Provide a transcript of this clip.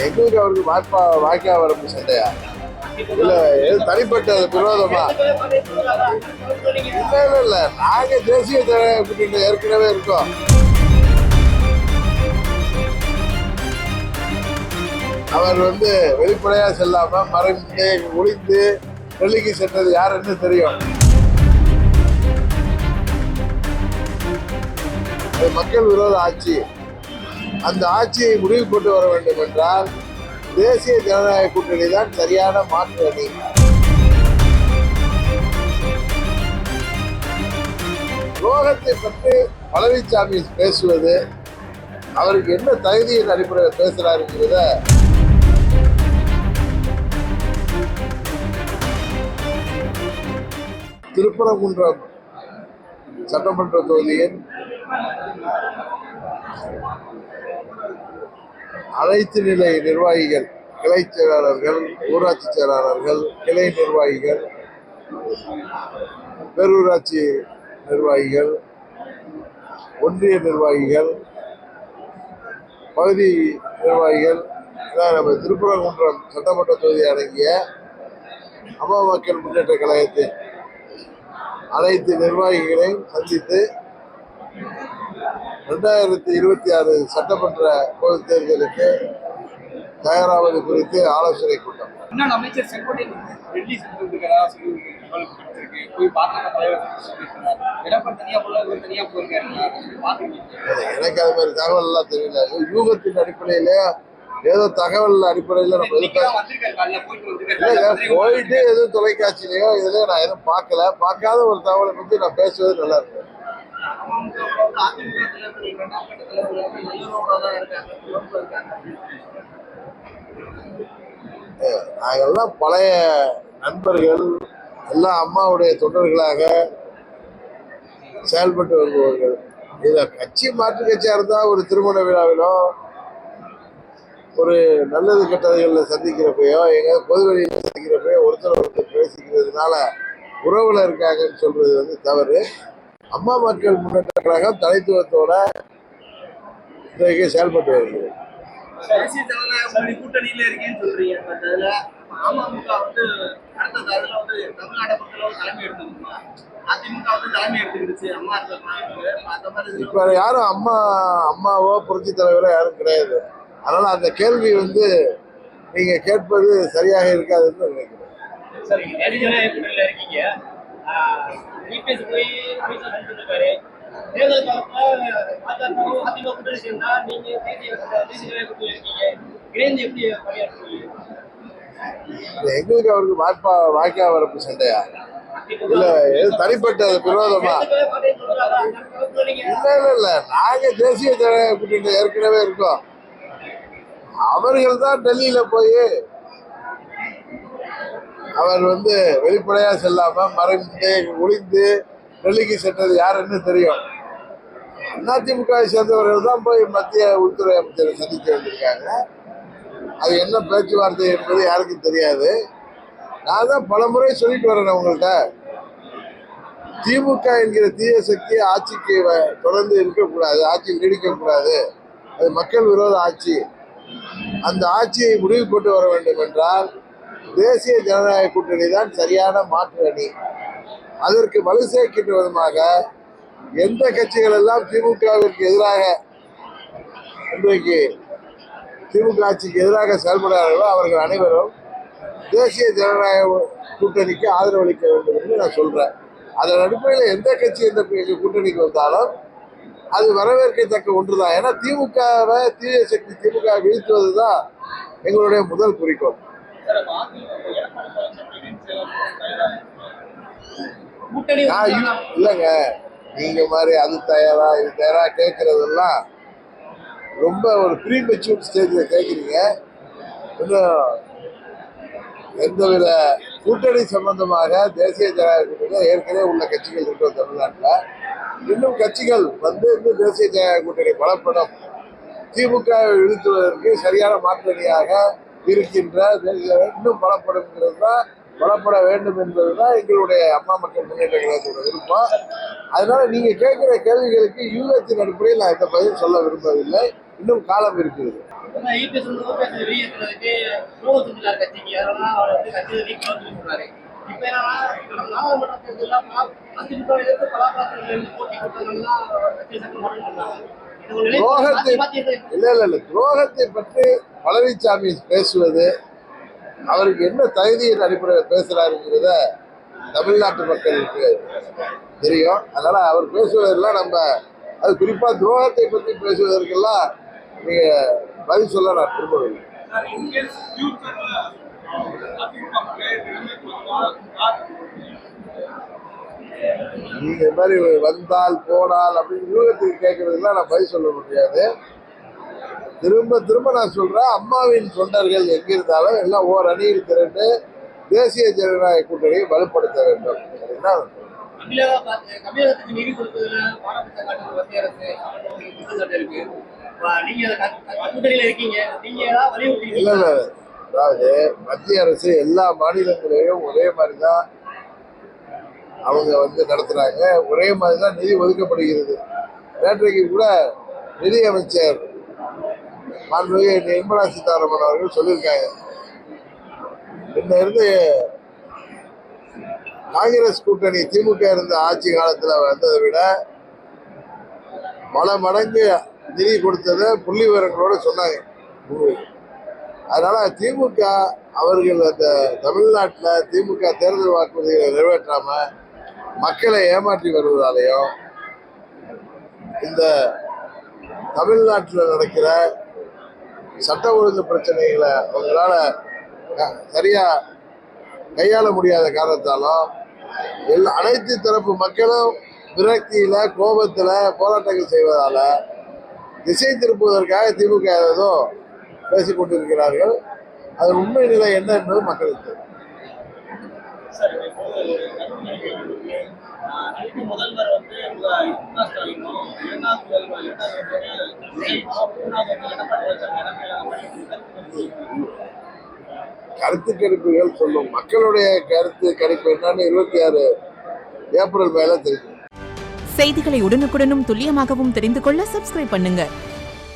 எங்களுக்கு அவருக்கு வாய்க்கா வரப்பு சண்டையா இல்ல தனிப்பட்ட விரோதமா? இல்ல நாங்க தேசிய கூட்டணி ஏற்கனவே இருக்கோம். அவர் வெளிப்படையா செல்லாம மறைந்து ஒளிந்து டெல்லிக்கு சென்றது யாருன்னு தெரியும். அது மக்கள் விரோத ஆட்சி. அந்த ஆட்சியை முடிவு கொண்டு வர வேண்டும் என்றால் தேசிய ஜனநாயக கூட்டணி தான் சரியான மாற்று அணி. துரோகத்தை பற்றி பழனிசாமி பேசுவது அவருக்கு என்ன தகுதியின் அடிப்படையில் பேசுறாருங்கிறத திருப்பரங்குன்றம் சட்டமன்ற தொகுதியின் அனைத்து நிலை நிர்வாகிகள், கிளை செயலாளர்கள், ஊராட்சி செயலாளர்கள், கிளை நிர்வாகிகள், பேரூராட்சி நிர்வாகிகள், ஒன்றிய நிர்வாகிகள், பகுதி நிர்வாகிகள், நம்ம திருப்பரங்குன்றம் சட்டமன்ற தொகுதி அடங்கிய அம்மா மக்கள் முன்னேற்ற கழகத்தின் அனைத்து நிர்வாகிகளையும் சந்தித்து 2026 சட்டமன்ற பொதுத் தேர்தலுக்கு தயாராவது குறித்து ஆலோசனை கூட்டம். அமைச்சர் எனக்கு அது மாதிரி தகவல் எல்லாம் தெரியல. யூகத்தின் அடிப்படையில ஏதோ தகவல் அடிப்படையில நம்ம போயிட்டு எதுவும் தொலைக்காட்சியிலையோ இதுலயோ நான் எதுவும் பார்க்காத ஒரு தகவலை பத்தி நான் பேசுவது நல்லா இருக்கு. நாங்கெல்லாம் பழைய நண்பர்கள், எல்லாம் அம்மாவுடைய தொண்டர்களாக செயல்பட்டு வருபவர்கள். இதுல கட்சி மாற்று கட்சியா இருந்தா ஒரு திருமண விழாவிலோ ஒரு நல்லது கெட்டதுகள்ல சந்திக்கிறப்பையோ எங்க பொதுவெளியில சந்திக்கிறப்பையோ ஒருத்தர் பேசிக்கிறதுனால உறவுல இருக்காங்கன்னு சொல்றது தவறு. அம்மா மக்கள் முன்னேற்ற கழகம் தலைத்துவத்தோட இன்றைக்கு செயல்பட்டு வருகிறது. தேசிய ஜனநாயக கூட்டணியில இருக்கேன்னு சொல்றீங்க. அமமுக தமிழ்நாட்டை தலைமை எடுத்துக்கணுமா? அதிமுக தலைமை எடுத்துக்கிடுச்சு. அம்மா இப்ப யாரும் அம்மாவோ புரட்சி தலைவரோ யாரும் கிடையாது. அதனால அந்த கேள்வி நீங்க கேட்பது சரியாக இருக்காதுன்னு நினைக்கிறேன். எங்களுக்கு அவருக்கு வாய்க்கா வரப்பு சண்டையா இல்ல தனிப்பட்ட விரோதமா? இல்ல நாங்க தேசிய ஜனநாயக கூட்டணி ஏற்கனவே இருக்கோம். அவர்கள் தான் டெல்லியில போய் அவர் வெளிப்படையா செல்லாம மறைந்து ஒளிந்து டெல்லிக்கு சென்றது யாருன்னு தெரியும். அதிமுக சேர்ந்தவர்கள் தான் போய் மத்திய உள்துறை அமைச்சரை சந்திக்க வந்திருக்காங்க. அது என்ன பேச்சுவார்த்தை என்பது யாருக்கும் தெரியாது. நான் தான் பல முறை சொல்லிட்டு வரேன் உங்கள்கிட்ட, திமுக என்கிற தீய சக்தி ஆட்சிக்கு தொடர்ந்து இருக்கக்கூடாது, ஆட்சியில் நீடிக்கக்கூடாது. அது மக்கள் விரோத ஆட்சி. அந்த ஆட்சியை முடிவு கொண்டு வர வேண்டும் என்றால் தேசிய ஜனநாயக கூட்டணி தான் சரியான மாற்று அணி. அதற்கு வலு சேர்க்கின்ற விதமாக எந்த கட்சிகள் எல்லாம் திமுகவிற்கு எதிராக இன்றைக்கு திமுக ஆட்சிக்கு எதிராக செயல்படுகிறார்களோ அவர்கள் அனைவரும் தேசிய ஜனநாயக கூட்டணிக்கு ஆதரவு அளிக்க வேண்டும் என்று நான் சொல்றேன். அதன் அடிப்படையில் எந்த கட்சி எந்த கூட்டணிக்கு வந்தாலும் அது வரவேற்கத்தக்க ஒன்றுதான். ஏன்னா திமுகவை தீய சக்தி திமுக வீழ்த்துவதுதான் எங்களுடைய முதல் குறிக்கோள். இல்லைங்க, நீங்க மாதிரி அது தயாரா இது தயாரா கேட்கறதெல்லாம் ரொம்ப ஒரு ப்ரீ மெச்சூர் ஸ்டேஜ்ல கேட்குறீங்க. இன்னும் எந்தவித கூட்டணி சம்பந்தமாக தேசிய ஜனநாயக கூட்டணியில் ஏற்கனவே உள்ள கட்சிகள் இருக்கிற தமிழ்நாட்டில் இன்னும் கட்சிகள் இன்னும் தேசிய ஜனநாயக கூட்டணி பலப்படும், திமுக வீழ்த்துவதற்கு சரியான மாற்றணியாக இருக்கின்ற இன்னும் பலப்படுங்கிறது தான், பலப்பட வேண்டும் என்பதுதான் எங்களுடைய அம்மா மக்கள் முன்னேற்ற கழகத்தோட விருப்பம். அதனால நீங்க கேட்கிற கேள்விகளுக்கு யூகத்தின் அடிப்படையில் நான் இந்த பதில் சொல்ல விரும்பவில்லை. இன்னும் காலம் இருக்கிறது. இபிஎஸ் வந்து ஓபிஎஸ் வெளியேற்றுறதுக்கு துரோகம் செஞ்சுட்டாரு கட்சிக்கு, அதனால அவர் வந்து கட்சியை நீக்கணும்னு சொல்றாரு. இப்ப என்னன்னா நாடாளுமன்ற தேர்தலாம் அதிமுக எதிர்த்து கலாபாரத்தில் போட்டி போட்டதெல்லாம் கட்சியை சட்டம் மாற்றிருக்காங்க. துரோகத்தை இல்ல துரோகத்தை பற்றி பழனிசாமி பேசுவது அவருக்கு என்ன தகுதியின் அடிப்படையில் பேசுறாருங்கிறத தமிழ்நாட்டு மக்களுக்கு தெரியும். அதனால அவர் பேசுவதெல்லாம் நம்ம அது குறிப்பா துரோகத்தை பற்றி பேசுவதற்கெல்லாம் நீங்க பதில் சொல்ல நான் விரும்பவில்லை. நீங்க இந்த மாதிரி வந்தால் போனால் அப்படின்னு யூகத்துக்கு கேட்கறதுலாம் நான் பதில் சொல்ல முடியாது. திரும்ப திரும்ப நான் சொல்றேன், அம்மாவின் தொண்டர்கள் எங்கிருந்தாலும் எல்லாம் ஓர் அணியில் திரண்டு தேசிய ஜனநாயக கூட்டணியை வலுப்படுத்த வேண்டும். தமிழகத்துக்கு நிதி கொடுத்ததுல பாரபட்சம் மத்திய அரசு குற்றச்சாட்டு இருக்கு. நீங்க இருக்கீங்க, நீங்க வலியுறுத்தி இல்ல இல்ல, அதாவது மத்திய அரசு எல்லா மாநிலங்களையும் ஒரே மாதிரிதான் அவங்க நடத்துறாங்க, ஒரே மாதிரிதான் நிதி ஒதுக்கப்படுகிறது. நேற்றைக்கு கூட நிதி அமைச்சர் மாண்புமிகு நிர்மலா சீதாராமன் அவர்கள் சொல்லியிருக்காங்க, இன்ன இருந்து காங்கிரஸ் கூட்டணி திமுக இருந்த ஆட்சி காலத்துல வந்ததை விட பல மடங்கு நிதி கொடுத்ததை புள்ளி விவரங்களோட சொன்னாங்க. அதனால திமுக அவர்கள் அந்த தமிழ்நாட்டில் திமுக தேர்தல் வாக்குறுதிகளை நிறைவேற்றாம மக்களை ஏமாற்றி வருவதாலையும் இந்த தமிழ்நாட்டில் நடக்கிற சட்ட ஒழுங்கு பிரச்சனைகளை அவங்களால சரியா கையாள முடியாத காரணத்தாலும் அனைத்து தரப்பு மக்களும் விரக்தியில கோபத்துல போராட்டங்கள் செய்வதால திசை திருப்புவதற்காக திமுக ஏதோ பேசிக் கொண்டிருக்கிறார்கள். அது உண்மை நிலை என்ன என்பது மக்களுக்கு தெரியும். முதல்வர் கருத்து கணிப்புகள் சொல்லும், மக்களுடைய கருத்து கணிப்பு என்னன்னு 26 ஏப்ரல் மேல தெரியும். செய்திகளை உடனுக்குடனும் துல்லியமாகவும் தெரிந்து கொள்ள சப்ஸ்கிரைப் பண்ணுங்க.